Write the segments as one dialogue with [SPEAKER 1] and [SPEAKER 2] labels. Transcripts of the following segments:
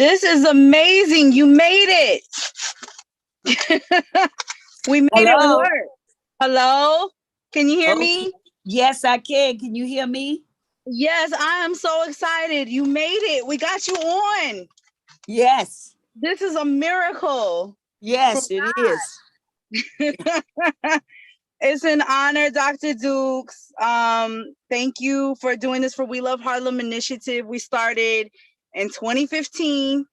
[SPEAKER 1] This is amazing. You made it. We made it
[SPEAKER 2] Hello.
[SPEAKER 1] work. Hello? Can you hear
[SPEAKER 2] Okay.
[SPEAKER 1] me?
[SPEAKER 2] Yes, I can. Can you hear me?
[SPEAKER 1] Yes, I am so excited. You made it. We got you on.
[SPEAKER 2] Yes.
[SPEAKER 1] This is a miracle.
[SPEAKER 2] Yes, it is.
[SPEAKER 1] It's an honor, Dr. Dukes. Thank you for doing this for We Love Harlem initiative. We started in 2015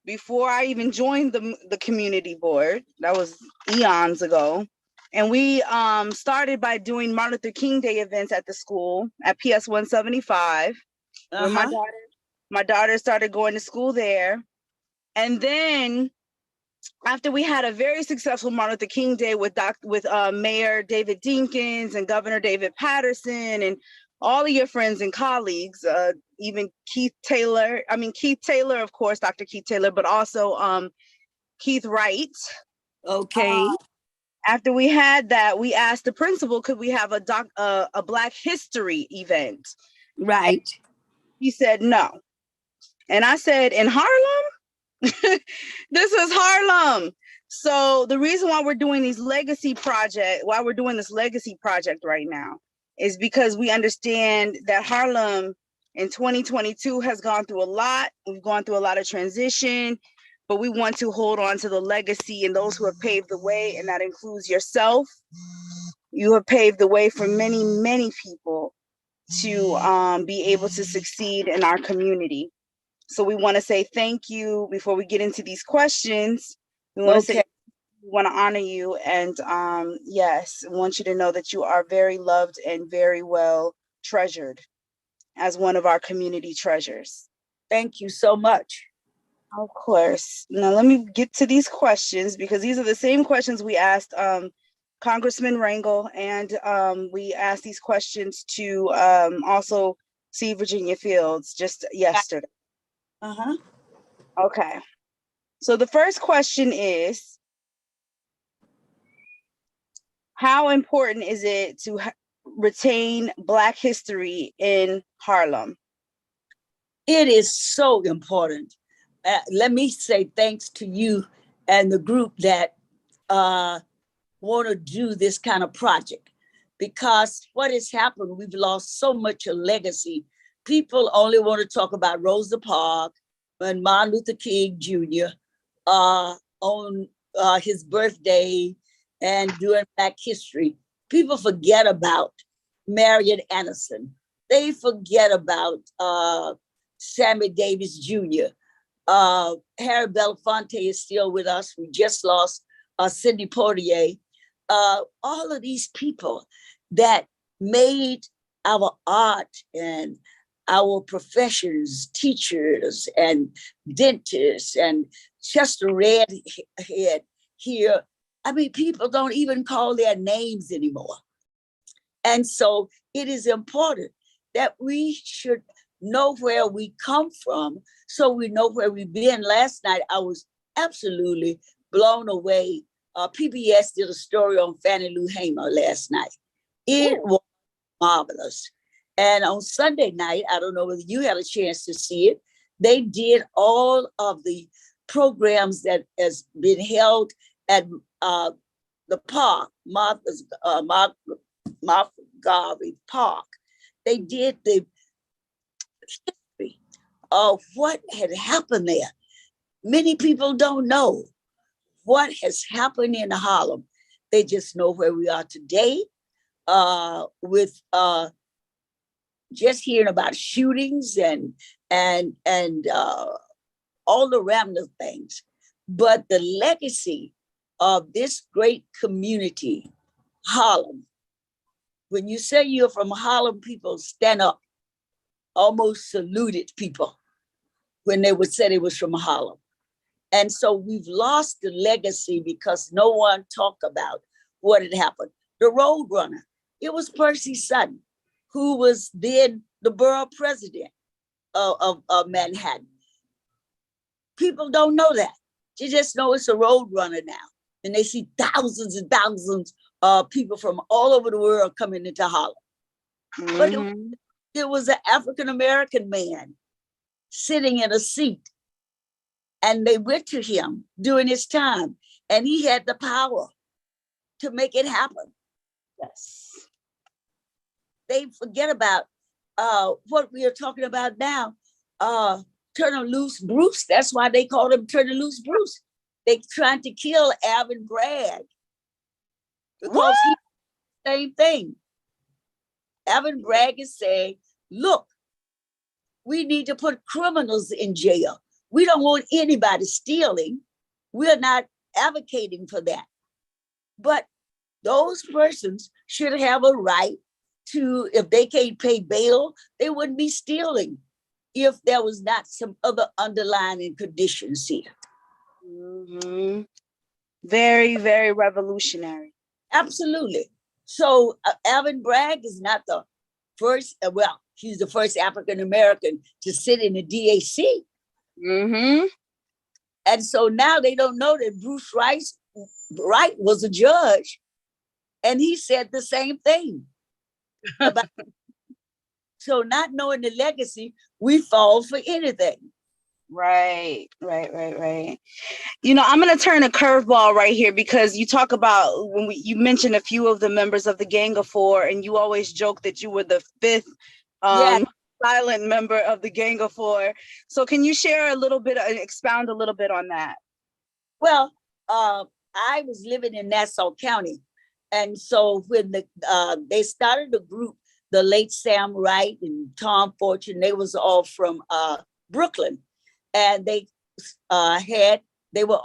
[SPEAKER 1] before I even joined the community board. That was eons ago. And we started by doing Martin Luther King Day events at the school at PS 175, where my daughter started going to school there. And then after we had a very successful Martin Luther King Day with Mayor David Dinkins and Governor David Patterson and all of your friends and colleagues, even Keith Taylor, of course, Dr. Keith Taylor, but also Keith Wright.
[SPEAKER 2] Okay.
[SPEAKER 1] After we had that, we asked the principal, could we have a Black History event?
[SPEAKER 2] Right.
[SPEAKER 1] And he said no. And I said, in Harlem? This is Harlem. So the reason why we're doing this legacy project right now is because we understand that Harlem in 2022 has gone through a lot. We've gone through a lot of transition, but we want to hold on to the legacy and those who have paved the way, and that includes yourself. You have paved the way for many, many people to be able to succeed in our community. So we want to say thank you before we get into these questions. We want to say we want to honor you, and yes, I want you to know that you are very loved and very well treasured as one of our community treasures.
[SPEAKER 2] Thank you so much.
[SPEAKER 1] Of course. Now let me get to these questions, because these are the same questions we asked Congressman Rangel, and we asked these questions to also see Virginia Fields just yesterday. Okay. So the first question is, how important is it to retain Black history in Harlem?
[SPEAKER 2] It is so important. Let me say thanks to you and the group that want to do this kind of project, because what has happened, we've lost so much of legacy. People only want to talk about Rosa Parks and Martin Luther King Jr. On his birthday and doing Black history. People forget about Marian Anderson. They forget about Sammy Davis Jr. Harry Belafonte is still with us. We just lost Sidney Poitier. All of these people that made our art and our professions, teachers and dentists and Chester Redhead here. I mean, people don't even call their names anymore. And so it is important that we should know where we come from, so we know where we've been. Last night, I was absolutely blown away. PBS did a story on Fannie Lou Hamer last night. It was marvelous. And on Sunday night, I don't know whether you had a chance to see it, they did all of the programs that has been held at the park, Martha Garvey Park. They did the history of what had happened there. Many people don't know what has happened in Harlem. They just know where we are today, with just hearing about shootings and all the random things. But the legacy of this great community, Harlem, when you say you're from Harlem, people stand up, almost saluted people when they would say they was from Harlem. And so we've lost the legacy because no one talked about what had happened. The Roadrunner, it was Percy Sutton, who was then the borough president of Manhattan. People don't know that. You just know it's a Roadrunner now. And they see thousands and thousands of people from all over the world coming into Harlem. Mm-hmm. But it was an African-American man sitting in a seat And they went to him during his time, and he had the power to make it happen.
[SPEAKER 1] Yes.
[SPEAKER 2] They forget about what we are talking about now. Turn him loose, Bruce. That's why they called him Turn him loose, Bruce. They trying to kill Alvin Bragg because he same thing. Alvin Bragg is saying, look, we need to put criminals in jail. We don't want anybody stealing. We're not advocating for that. But those persons should have a right to, if they can't pay bail, they wouldn't be stealing if there was not some other underlying conditions here.
[SPEAKER 1] Mm-hmm. Very, very revolutionary.
[SPEAKER 2] Absolutely. So Alvin Bragg is not the first, well, he's the first African-American to sit in the DAC.
[SPEAKER 1] Mm-hmm.
[SPEAKER 2] And so now they don't know that Bruce Wright was a judge, and he said the same thing. About, so not knowing the legacy, we fall for anything.
[SPEAKER 1] Right. You know, I'm going to turn a curveball right here because you talk about when you mentioned a few of the members of the Gang of Four, and you always joke that you were the fifth silent member of the Gang of Four. So can you share a little bit, expound a little bit on that?
[SPEAKER 2] Well, I was living in Nassau County. And so when they started a group, the late Sam Wright and Tom Fortune, they was all from Brooklyn. And they were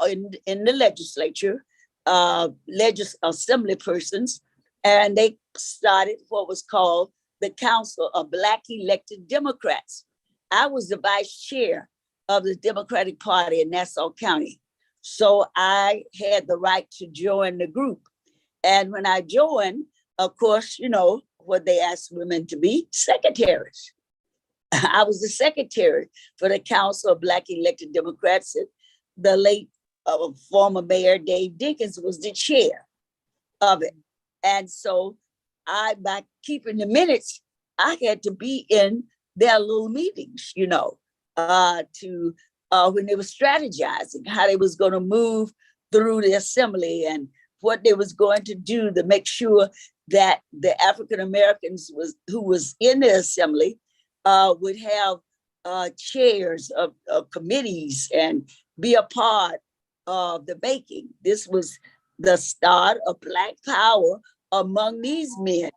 [SPEAKER 2] in the legislature, assembly persons, and they started what was called the Council of Black Elected Democrats. I was the vice chair of the Democratic Party in Nassau County. So I had the right to join the group. And when I joined, of course, you know, what they asked women to be, secretaries. I was the secretary for the Council of Black Elected Democrats. The late former mayor, Dave Dinkins, was the chair of it. And so by keeping the minutes, I had to be in their little meetings, you know, when they were strategizing how they was going to move through the assembly and what they was going to do to make sure that the African Americans who was in the assembly would have chairs of committees and be a part of the making. This was the start of Black power among these men,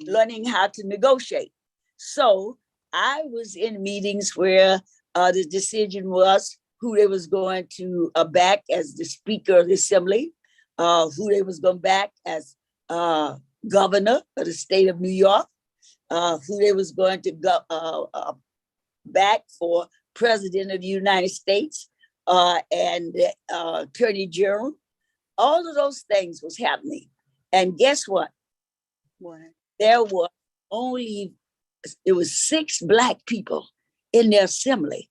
[SPEAKER 2] learning how to negotiate. So I was in meetings where the decision was who they was going to back as the Speaker of the Assembly, who they was going to back as governor of the state of New York, who they was going to back for President of the United States and Attorney General. All of those things was happening. And guess what?
[SPEAKER 1] What?
[SPEAKER 2] There were it was 6 Black people in the assembly.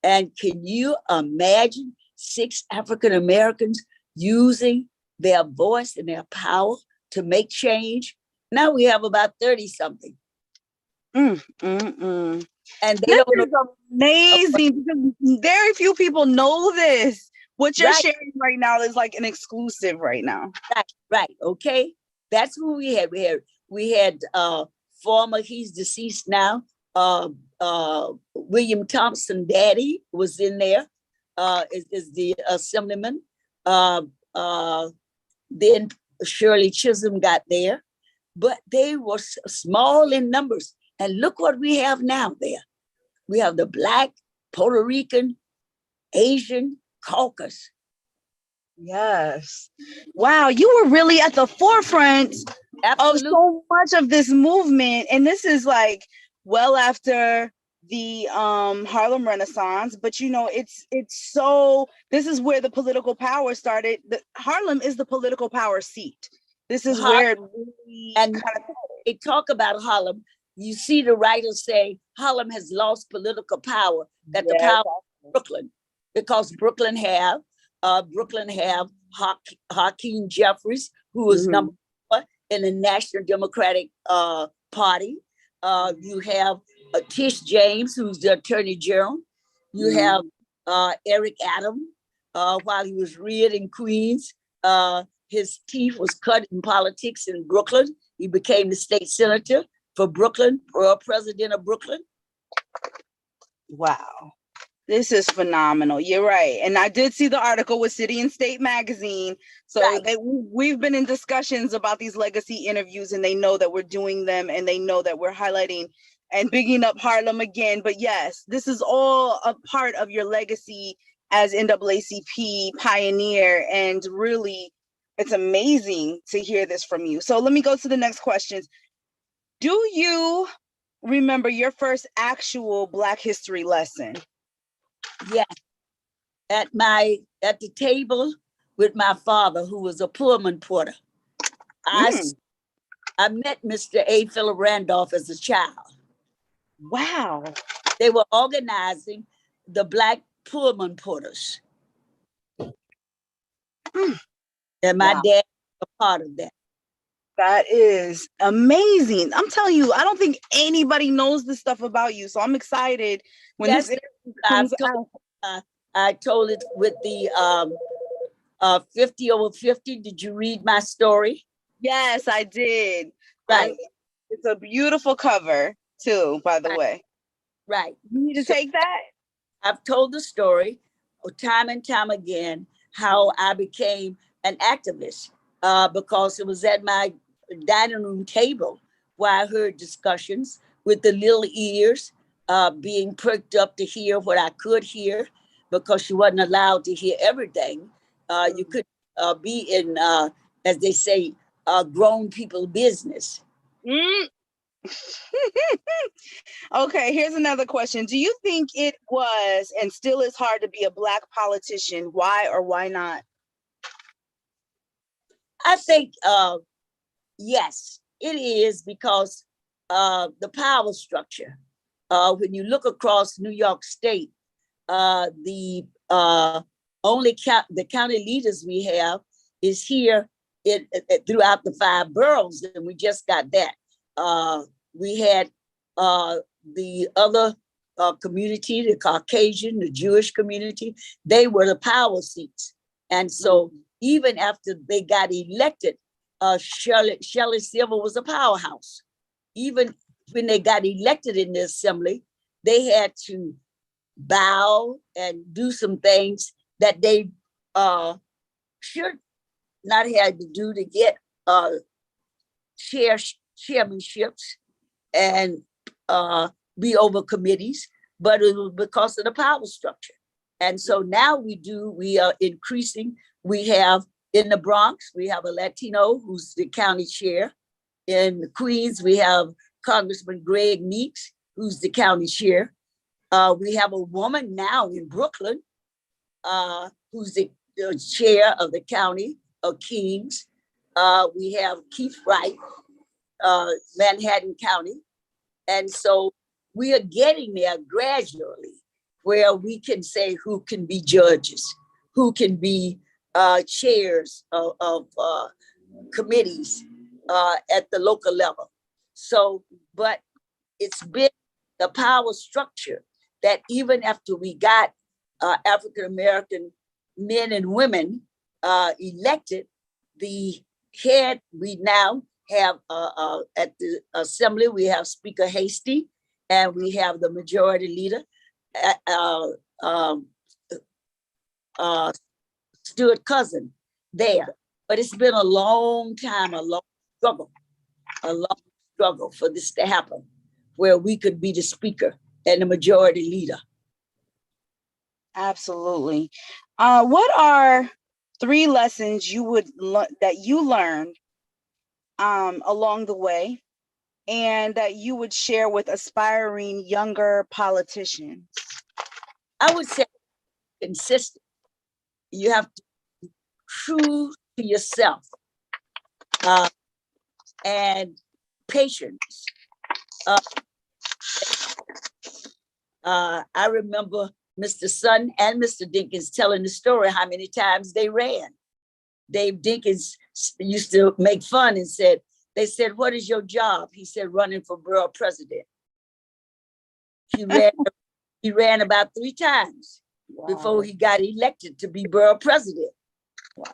[SPEAKER 2] And can you imagine 6 African Americans using their voice and their power to make change? Now we have about 30 something. And they
[SPEAKER 1] this
[SPEAKER 2] don't
[SPEAKER 1] is
[SPEAKER 2] know.
[SPEAKER 1] amazing because very few people know this. What you're sharing right now is like an exclusive right now.
[SPEAKER 2] Right. Okay. That's who we had. We had former, he's deceased now, William Thompson daddy was in there, is the assemblyman. Then Shirley Chisholm got there, but they were small in numbers. And look what we have now there. We have the Black, Puerto Rican, Asian caucus.
[SPEAKER 1] Yes. Wow, you were really at the forefront of so much of this movement. And this is like well after the Harlem Renaissance, but you know, it's so, this is where the political power started. Harlem is the political power seat. This is where it really
[SPEAKER 2] and they talk about Harlem. You see the writers say Harlem has lost political power, that the power of Brooklyn, because Brooklyn have Hakeem Jeffries, who was number 1 in the National Democratic Party. You have Tish James, who's the Attorney General. You have Eric Adams, while he was reared in Queens. His teeth was cut in politics in Brooklyn. He became the state senator for Brooklyn, or president of Brooklyn.
[SPEAKER 1] Wow. This is phenomenal. You're right. And I did see the article with City and State magazine. So
[SPEAKER 2] Right.
[SPEAKER 1] we've been in discussions about these legacy interviews, and they know that we're doing them, and they know that we're highlighting and bigging up Harlem again. But yes, this is all a part of your legacy as NAACP pioneer. And really, it's amazing to hear this from you. So let me go to the next questions. Do you remember your first actual Black history lesson?
[SPEAKER 2] Yeah. At the table with my father, who was a Pullman porter.
[SPEAKER 1] Mm.
[SPEAKER 2] I met Mr. A. Philip Randolph as a child.
[SPEAKER 1] Wow.
[SPEAKER 2] They were organizing the Black Pullman porters.
[SPEAKER 1] Mm.
[SPEAKER 2] And my
[SPEAKER 1] Wow.
[SPEAKER 2] dad was a part of that.
[SPEAKER 1] That is amazing. I'm telling you, I don't think anybody knows this stuff about you. So I'm excited when
[SPEAKER 2] Yes,
[SPEAKER 1] this interview comes out.
[SPEAKER 2] I told it with the 50 over 50. Did you read my story?
[SPEAKER 1] Yes, I did.
[SPEAKER 2] Right.
[SPEAKER 1] It's a beautiful cover too, by the way.
[SPEAKER 2] Right.
[SPEAKER 1] You need to take that?
[SPEAKER 2] I've told the story time and time again, how I became an activist because it was at my dining room table where I heard discussions with the little ears being perked up to hear what I could hear, because she wasn't allowed to hear everything. You could be in, as they say, grown people business.
[SPEAKER 1] Mm. Okay, here's another question. Do you think it was and still is hard to be a Black politician? Why or why not?
[SPEAKER 2] I think, yes, it is, because the power structure. When you look across New York State, the county leaders we have is here throughout the 5 boroughs, and we just got that. We had the other community, the Caucasian, the Jewish community, they were the power seats. And so even after they got elected, Shirley Silver was a powerhouse. Even when they got elected in the assembly, they had to bow and do some things that they should not have to do to get chairmanships and be over committees, but it was because of the power structure. And so now we are increasing. We have in the Bronx, we have a Latino who's the county chair. In Queens, we have Congressman Greg Meeks, who's the county chair. We have a woman now in Brooklyn, who's the chair of the county of Kings. We have Keith Wright, Manhattan County. And so we are getting there gradually, where we can say who can be judges, who can be chairs of committees at the local level. So, but it's been the power structure that even after we got African-American men and women elected, the head, we now have at the assembly, we have Speaker Hastie, and we have the majority leader, Stuart Cousin there. But it's been a long time, a long struggle for this to happen, where we could be the speaker and the majority leader.
[SPEAKER 1] Absolutely. What are 3 lessons that you learned along the way, and that you would share with aspiring younger politicians?
[SPEAKER 2] I would say consistent. You have to be true to yourself, and patience. I remember Mr. Sun and Mr. Dinkins telling the story how many times they ran. Dave Dinkins used to make fun and they said, "What is your job?" He said, "Running for borough president." He ran about 3 times. before he got elected to be borough president.
[SPEAKER 1] Wow.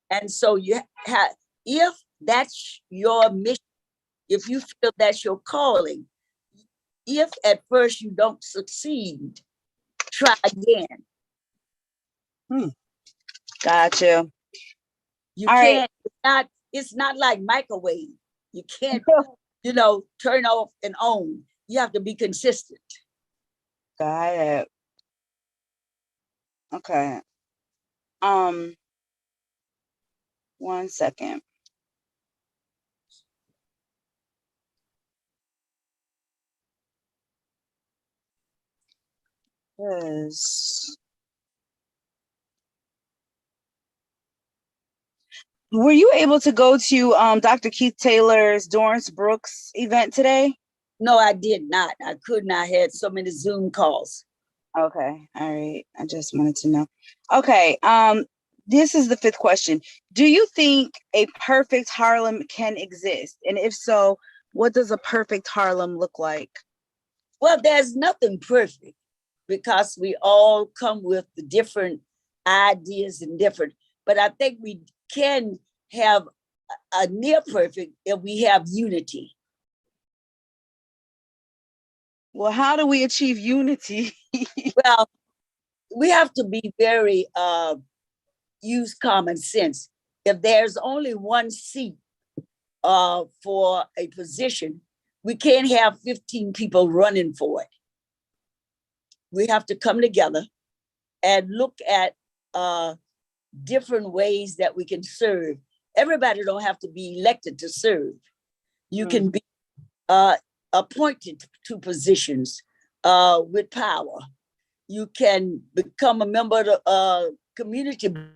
[SPEAKER 2] And so you have, if that's your mission, if you feel that's your calling, if at first you don't succeed, try again.
[SPEAKER 1] Gotcha.
[SPEAKER 2] You
[SPEAKER 1] All right.
[SPEAKER 2] can't, it's not like microwave. You can't, turn off and on. You have to be consistent.
[SPEAKER 1] Got it. Okay. 1 second. Yes. Were you able to go to Dr. Keith Taylor's Dorrance Brooks event today?
[SPEAKER 2] No, I did not. I could not. I had so many Zoom calls.
[SPEAKER 1] Okay. All right. I just wanted to know. Okay. This is the 5th question. Do you think a perfect Harlem can exist? And if so, what does a perfect Harlem look like?
[SPEAKER 2] Well, there's nothing perfect because we all come with the different ideas and different, but I think we can have a near perfect if we have unity.
[SPEAKER 1] Well, how do we achieve unity?
[SPEAKER 2] Well, we have to be very, use common sense. If there's only one seat for a position, we can't have 15 people running for it. We have to come together and look at different ways that we can serve. Everybody don't have to be elected to serve. You can be appointed to positions with power. You can become a member of the community board.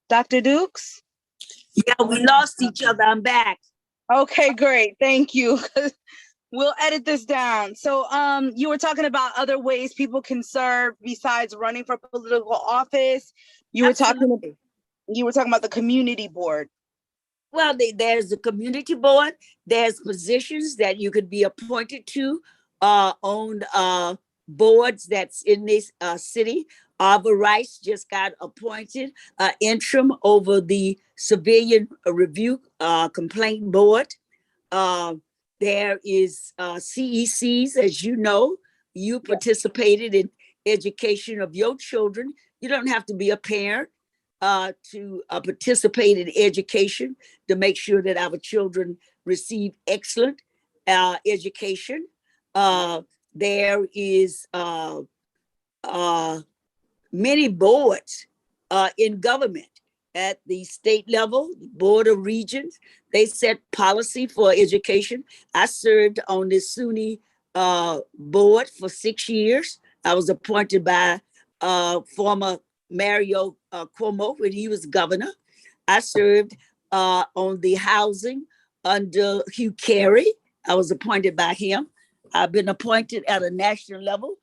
[SPEAKER 1] Dr. Dukes?
[SPEAKER 2] Yeah, we lost each other. I'm back.
[SPEAKER 1] Okay, great. Thank you. We'll edit this down. So you were talking about other ways people can serve besides running for political office. You were talking about the community board.
[SPEAKER 2] Well, there's the community board. There's positions that you could be appointed to on boards that's in this city. Arva Rice just got appointed interim over the Civilian Review Complaint Board. There is CECs, as you know, you participated in education of your children. You don't have to be a parent to participate in education to make sure that our children receive excellent education. There is many boards in government at the state level, Board of Regents. They set policy for education. I served on the SUNY board for 6 years. I was appointed by former Mario Cuomo when he was governor. I served on the housing under Hugh Carey. I was appointed by him. I've been appointed at a national level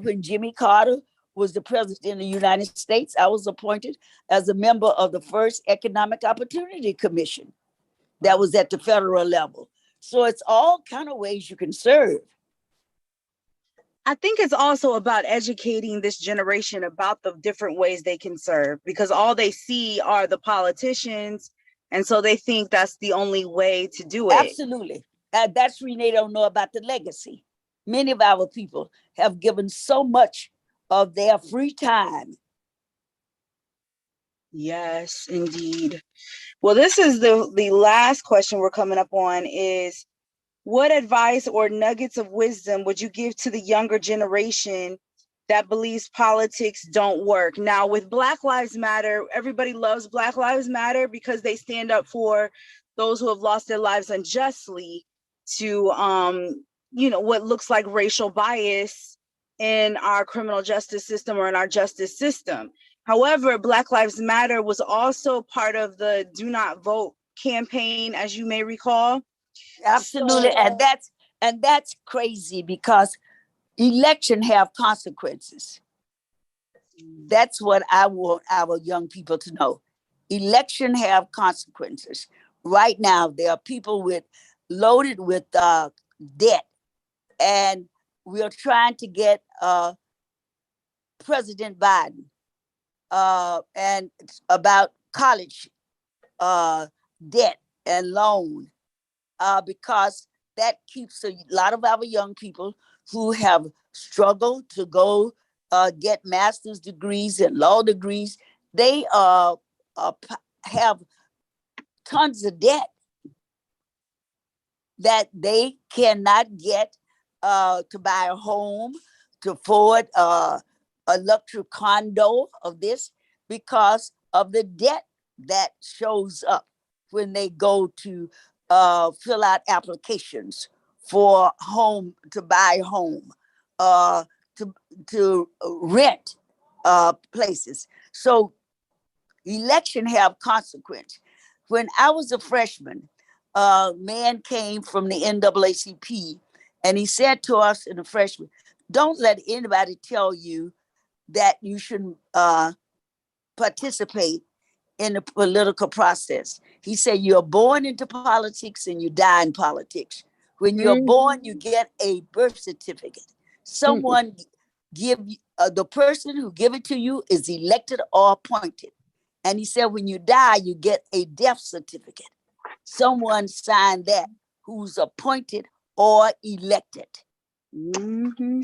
[SPEAKER 2] when Jimmy Carter was the president of the United States. I was appointed as a member of the first Economic Opportunity Commission that was at the federal level. So it's all kind of ways you can serve.
[SPEAKER 1] I think it's also about educating this generation about the different ways they can serve, because all they see are the politicians. And so they think that's the only way to do it.
[SPEAKER 2] Absolutely. That's when they don't know about the legacy. Many of our people have given so much of their free time.
[SPEAKER 1] Yes, indeed. Well, this is the last question we're coming up on is, what advice or nuggets of wisdom would you give to the younger generation that believes politics don't work? Now, with Black Lives Matter, everybody loves Black Lives Matter because they stand up for those who have lost their lives unjustly to, what looks like racial bias in our criminal justice system or in our justice system. However, Black Lives Matter was also part of the Do Not Vote campaign, as you may recall.
[SPEAKER 2] Absolutely. So, and that's crazy because election have consequences. That's what I want our young people to know. Election have consequences. Right now, there are people loaded with debt, and we are trying to get President Biden and about college debt and loan, because that keeps a lot of our young people who have struggled to go get master's degrees and law degrees. They have tons of debt that they cannot get to buy a home, to afford a luxury condo of this, because of the debt that shows up when they go to fill out applications for home, to buy a home, to rent places. So election have consequence. When I was a freshman, a man came from the NAACP and he said to us in the freshman, don't let anybody tell you that you shouldn't participate in the political process. He said, you're born into politics and you die in politics. When you're born, you get a birth certificate. Someone give the person who give it to you is elected or appointed. And he said, when you die, you get a death certificate. Someone signed that who's appointed or elected.
[SPEAKER 1] Mm-hmm.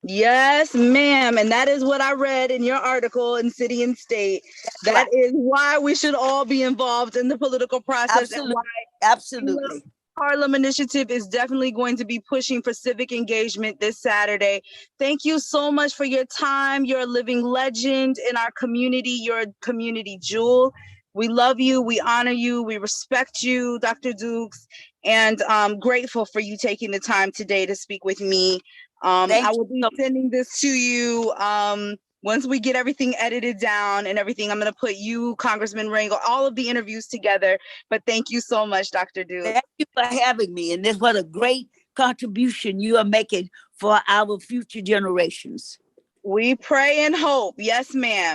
[SPEAKER 1] Yes, ma'am. And that is what I read in your article in City and State. That is why we should all be involved in the political process.
[SPEAKER 2] Absolutely.
[SPEAKER 1] And why
[SPEAKER 2] Absolutely.
[SPEAKER 1] Harlem Initiative is definitely going to be pushing for civic engagement this Saturday. Thank you so much for your time. You're a living legend in our community. You're a community jewel. We love you. We honor you. We respect you, Dr. Dukes, and I'm grateful for you taking the time today to speak with me. I will be sending this to you once we get everything edited down and everything. I'm going to put you, Congressman Rangel, all of the interviews together. But thank you so much, Dr. Dukes.
[SPEAKER 2] Thank you for having me. And this what a great contribution you are making for our future generations.
[SPEAKER 1] We pray and hope. Yes, ma'am.